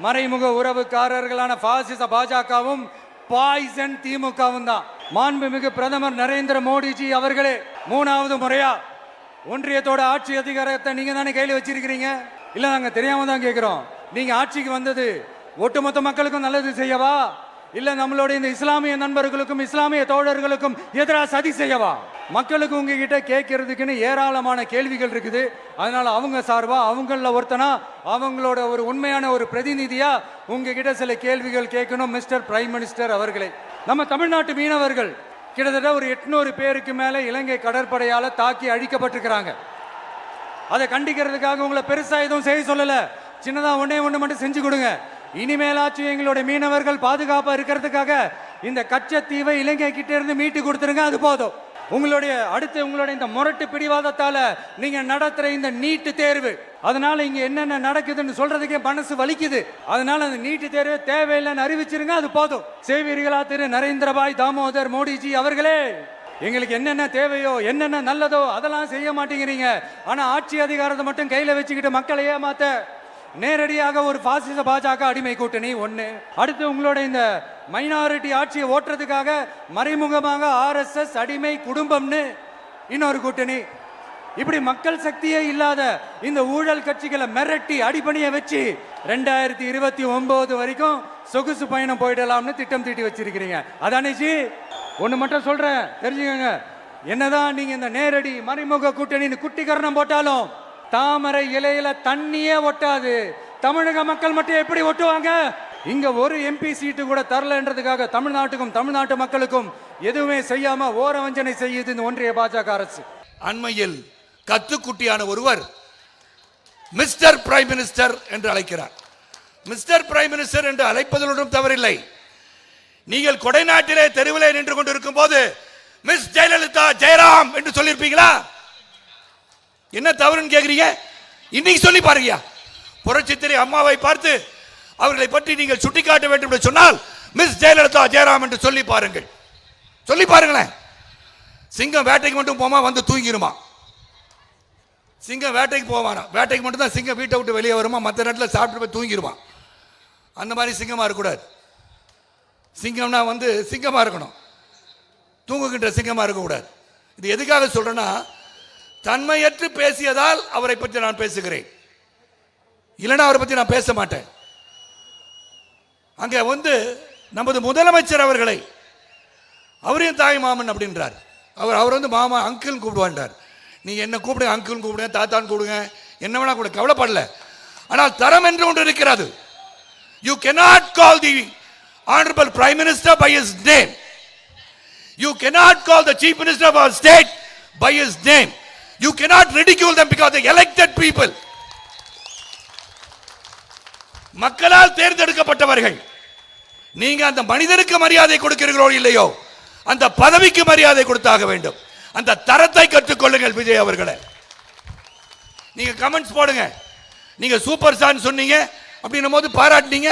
மறைமுக உறவுக்காரர்களான பாசிச பாஜகவும் பாய்சன் திமுகவும் தான். மாண்புமிகு பிரதமர் நரேந்திர மோடிஜி அவர்களே, 3வது முறையா ஒன்றியத்தோட ஆட்சி அதிகாரத்தை நீங்க தானே கையில் வச்சிருக்கிறீங்க. இல்ல நாங்க தெரியாம தான் கேட்கிறோம். நீங்க ஆட்சிக்கு வந்தது ஒட்டுமொத்த மக்களுக்கும் நல்லது செய்யவா, இல்ல நம்மளுடைய இந்த இஸ்லாமிய நண்பர்களுக்கும் இஸ்லாமிய தோழர்களுக்கும் எதிராக சதி செய்யவா? மக்களுக்கு உங்ககிட்ட கேட்கறதுக்குன்னு ஏராளமான கேள்விகள் இருக்குது. அதனால அவங்க சார்பா, அவங்கள ஒருத்தனா, அவங்களோட ஒரு உண்மையான ஒரு பிரதிநிதியா உங்ககிட்ட சில கேள்விகள் கேட்கணும். மிஸ்டர் பிரைம் மினிஸ்டர் அவர்களே, நம்ம தமிழ்நாட்டு மீனவர்கள் கிட்டத்தட்ட ஒரு 800 பேருக்கு மேல இலங்கை கடற்படையால தாக்கி அழிக்கப்பட்டிருக்கிறாங்க. அதை கண்டிக்கிறதுக்காக உங்களை பெருசா எதுவும் செய்ய சொல்லல, சின்னதா ஒண்ணே ஒண்ணு மட்டும் செஞ்சு கொடுங்க. இனிமேலாச்சும் எங்களுடைய மீனவர்கள் பாதுகாப்பா இருக்கிறதுக்காக இந்த கச்சத்தீவை இலங்கை கிட்ட இருந்து மீட்டு கொடுத்துருங்க, அது போதும். உங்களுடைய இந்த முரட்டு பிடிவாதத்தால நீங்க நடத்துற இந்த நீட்டு தேர்வு, அதனால இங்க என்னென்ன நடக்குதுன்னு சொல்றதுக்கே மனசு வலிக்குது. அதனால அந்த நீட்டு தேர்வு தேவையில்லைன்னு அறிவிச்சிருங்க, அது போதும். செய்வீர்களா திரு நரேந்திரபாய் தாமோதர் மோடிஜி அவர்களே? எங்களுக்கு என்னென்ன தேவையோ, என்னென்ன நல்லதோ அதெல்லாம் செய்ய மாட்டேங்கிறீங்க. ஆனா ஆட்சி அதிகாரத்தை மட்டும் கையில வச்சுக்கிட்டு மக்களை ஏமாத்த நேரடியாக ஒரு பாசிச பாஜக அடிமை கூட்டணி ஒண்ணு. அடுத்து உங்களோட இந்த மைனாரிட்டி ஆட்சியை ஓட்டுறதுக்காக மறைமுகமாக RSS அடிமை குடும்பம்னு இன்னொரு கூட்டணி. இப்படி மக்கள் சக்தியே இல்லாத இந்த ஊழல் கட்சிகளை மிரட்டி அடிபணிய வச்சு 2029 வரைக்கும் சொகுசு பயணம் போயிடலாம்னு திட்டம் தீட்டி வச்சிருக்கிறீங்க. அதானே ஜி? ஒண்ணு மட்டும் சொல்றேன், தெரிஞ்சுக்கங்க. என்னதான் நீங்க இந்த நேரடி மறைமுக கூட்டணின்னு குட்டிகரணம் போட்டாலும் தாமரை இலையில தண்ணியே ஒட்டாது. தமிழக மக்கள் மட்டும் எப்படி ஒட்டுவாங்க? இங்க ஒரு MP சீட்டு கூட தரலன்றதுக்காக தமிழ்நாட்டுக்கும் தமிழ்நாட்டு மக்களுக்கும் எதுவுமே செய்யாம ஓரவஞ்சனை செய்யுது இந்த ஒன்றிய பாஜக அரசு. அண்மையில் கத்துக்குட்டியான ஒருவர் மிஸ்டர் பிரைம் மினிஸ்டர் என்று அழைக்கிறார். மிஸ்டர் பிரைம் மினிஸ்டர் என்று அழைப்பதில் ஒன்றும் தவறில்லை. நீங்கள் கொடைநாட்டிலே தெருவிலே நின்று கொண்டிருக்கும் போது மிஸ் ஜெயலலிதா ஜெயராம் என்று சொல்லியிருப்பீங்களா? என்ன தவறுன்னு கேட்குறீங்க? இன்னைக்கு சொல்லி பாருங்க. புரட்சித்திரை அம்மாவை பார்த்து அவர்களை பற்றி நீங்கள் சுட்டிக்காட்ட வேண்டும் என்று சொன்னால் மிஸ் ஜெயலலிதா ஜெயராம் என்று சொல்லி பாருங்கள். சொல்லி பாருங்களேன். சிங்கம் வேட்டைக்கு மட்டும் போமா, வந்து தூங்கிருமா? சிங்கம் வேட்டைக்கு போவானா? வேட்டைக்கு மட்டும் தான் சிங்கம் வீட்டை விட்டு வெளியே வருமா, மற்ற நேரத்தில் சாப்பிட்டு போய் தூங்கிருமா? அந்த மாதிரி சிங்கமா இருக்கக்கூடாது. சிங்கம்னா வந்து சிங்கமா இருக்கணும், தூங்குகின்ற சிங்கமா இருக்கக்கூடாது. இது எதுக்காக சொல்றேன்னா, தன்மையற்று பேசியதால் அவரை பற்றி நான் பேசுகிறேன், இல்லைன்னா அவரை பற்றி நான் பேச மாட்டேன். அங்கே வந்து நமது முதலமைச்சர் அவர்களை அவரையும் தாய் மாமன் அப்படின்றார். அவர் வந்து மாமா அங்கிள் கூப்பிடுவான்றார். நீ என்ன கூப்பிடுங்க, அங்கிள் கூப்பிடுங்க, தாத்தான்னு கூப்பிடுங்க, என்ன வேணா கூட கவலைப்படல. ஆனால் தரம் என்று ஒன்று இருக்கிறது. You cannot call the honorable prime minister by his name. You cannot call the chief minister of our state by his name. You cannot ridicule them because they elected people. மக்களால் தேர்ந்தெடுக்கப்பட்டவர்கள். நீங்க அந்த மனிதனுக்கு மரியாதை கொடுக்கிறீர்களோ இல்லையோ, அந்த பதவிக்கு மரியாதை கொடுத்தாக வேண்டும். அந்த தரத்தை கற்றுக்கொள்ளுங்கள் விஜய் அவர்களே. நீங்க கமெண்ட்ஸ் போடுங்க. நீங்க சூப்பர் ஸ்டார் சொன்னீங்க அப்படின்னும் போது பாராட்டினீங்க,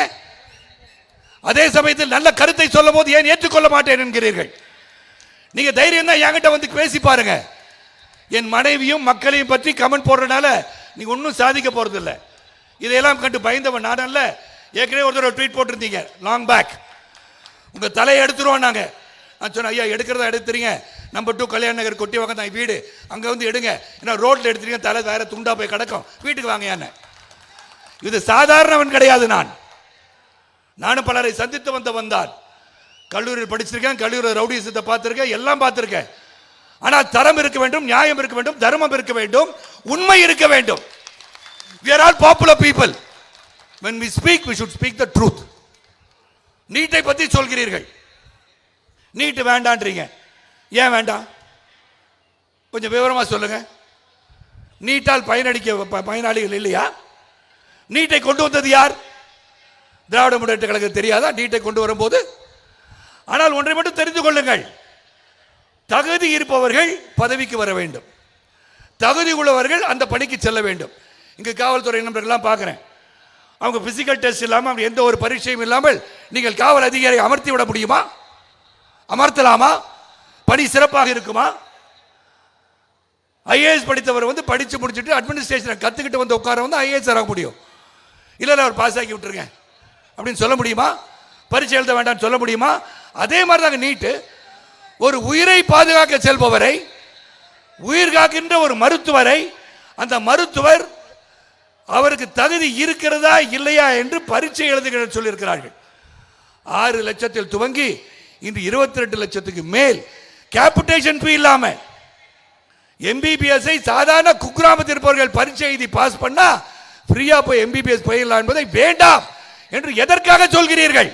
அதே சமயத்தில் நல்ல கருத்தை சொல்லும் போது ஏன் ஏற்றுக்கொள்ள மாட்டேன் என்கிறீர்கள். நீங்க தைரியம் தான் என்கிட்ட வந்து பேசி பாருங்க. என் மனைவியும் மக்களையும் பற்றி கமெண்ட் போடுறதுனால நீங்க ஒன்றும் சாதிக்க போறது இல்லை. இதையெல்லாம் கண்டு பயந்தவன் நான் அல்ல. ஏற்கனவே ஒருத்தர் ட்வீட் போட்டிருந்தீங்க லாங் பேக், உங்க தலையை எடுத்துருவோம் நாங்க. நான் சொன்னேன், ஐயா எடுக்கிறதா எடுத்துறீங்க, நம்பர் 2 கல்யாண நகர் கொட்டி வாங்க தான் வீடு, அங்கே வந்து எடுங்க. ஏன்னா ரோட்டில் எடுத்துறீங்க, தலை வேற துண்டா போய் கிடக்கும், வீட்டுக்கு வாங்க. என்ன இது சாதாரணவன் கிடையாது. நானும் பலரை சந்தித்து வந்தான். கல்லூரியில் படிச்சிருக்கேன், கல்லூரியில் ரவுடிசத்தை பார்த்துருக்கேன், எல்லாம் பார்த்துருக்கேன். ஆனால் தரம் இருக்க வேண்டும், நியாயம் இருக்க வேண்டும், தர்மம் இருக்க வேண்டும், உண்மை இருக்க வேண்டும். We are all popular people. When we speak, we should speak the truth. நீட்டை பற்றி சொல்கிறீர்கள், நீட்டு வேண்டான்றீங்க. ஏன் வேண்டாம்? கொஞ்சம் விவரமா சொல்லுங்க. நீட்டால் பயனாளிகள் இல்லையா? நீட்டை கொண்டு வந்தது யார்? திராவிட முன்னேற்ற கழகம் தெரியாதா நீட்டை கொண்டு வரும்போது? ஆனால் ஒன்றை மட்டும் தெரிந்து கொள்ளுங்கள், தகுதி இருப்பவர்கள் பதவிக்கு வர வேண்டும், தகுதி உள்ளவர்கள் அந்த பணிக்கு செல்ல வேண்டும். இங்கு காவல்துறை நண்பர்கள்லாம் பார்க்குறேன், அவங்க பிசிக்கல் டெஸ்ட் இல்லாமல், அவங்க எந்த ஒரு பரீட்சையும் இல்லாமல் நீங்கள் காவல் அதிகாரி அமர்த்தி விட முடியுமா? அமர்த்தலாமா? பணி சிறப்பாக இருக்குமா? ஐஏஎஸ் படித்தவர் வந்து படித்து முடிச்சுட்டு அட்மினிஸ்ட்ரேஷனை கற்றுக்கிட்டு வந்து உட்கார வந்து ஐஏஎஸ் ஆக முடியும். இல்லை அவர் பாஸ் ஆக்கி விட்டுருங்க, அப்படின்னு சொல்ல முடியுமா? பரீட்சை எழுத வேண்டாம்னு சொல்ல முடியுமா? அதே மாதிரி தாங்க நீட்டு. ஒரு உயிரை பாதுகாக்க செல்பவரை, உயிர் காக்கின்ற ஒரு மருத்துவரை, அந்த மருத்துவர் அவருக்கு தகுதி இருக்கிறதா இல்லையா என்று பரீட்சை எழுதுகிற சொல்லியிருக்கிறார்கள். 6 லட்சத்தில் துவங்கி இன்று 22 லட்சத்துக்கு மேல் கேபிடேஷன் ஃபீ இல்லாம எம்பிபிஎஸ் சாதாரண குக்கிராமத்தில் இருப்பவர்கள் பரீட்சை எழுதி பாஸ் பண்ணா ஃப்ரீயா போய் எம்பிபிஎஸ் பயிரலாம் என்பதை வேண்டாம் என்று எதற்காக சொல்கிறீர்கள்?